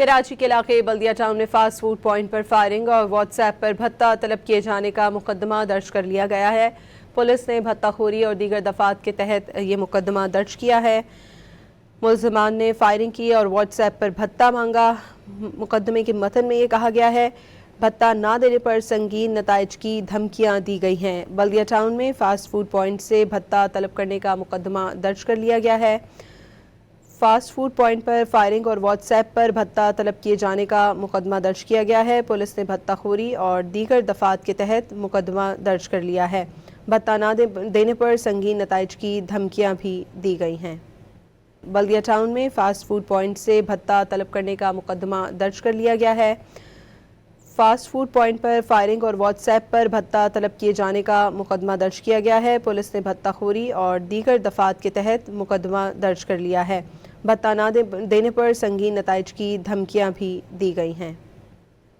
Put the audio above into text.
कराची के इलाके बल्दिया टाउन में फास्ट फूड पॉइंट पर फायरिंग और व्हाट्सएप पर भत्ता तलब किए जाने का मुकदमा दर्ज कर लिया गया है। पुलिस ने भत्ताखोरी और दीगर दफात के तहत ये मुकदमा दर्ज किया है। मुलजमान ने फायरिंग की और व्हाट्सएप पर भत्ता मांगा। मुकदमे के मतन में ये कहा गया है, भत्ता ना देने पर संगीन नताइज की धमकियां दी गई हैं। बल्दिया टाउन में फास्ट फूड पॉइंट से भत्ता तलब करने का मुकदमा दर्ज कर लिया गया है। फास्ट फूड पॉइंट पर फायरिंग और व्हाट्सएप पर भत्ता तलब किए जाने का मुकदमा दर्ज किया गया है। पुलिस ने भत्ताखोरी और दीगर दफात के तहत मुकदमा दर्ज कर लिया है। भत्ता ना देने पर संगीन नताइज की धमकियां भी दी गई हैं। बल्दिया टाउन में फास्ट फूड पॉइंट से भत्ता तलब करने का मुकदमा दर्ज कर लिया गया है। फास्ट फूड पॉइंट पर फायरिंग और व्हाट्सएप पर भत्ता तलब किए जाने का मुकदमा दर्ज किया गया है। पुलिस ने भत्ताखोरी और दीगर दफात के तहत मुकदमा दर्ज कर लिया है। भत्ता ना देने पर संगीन नताइज की धमकियां भी दी गई हैं।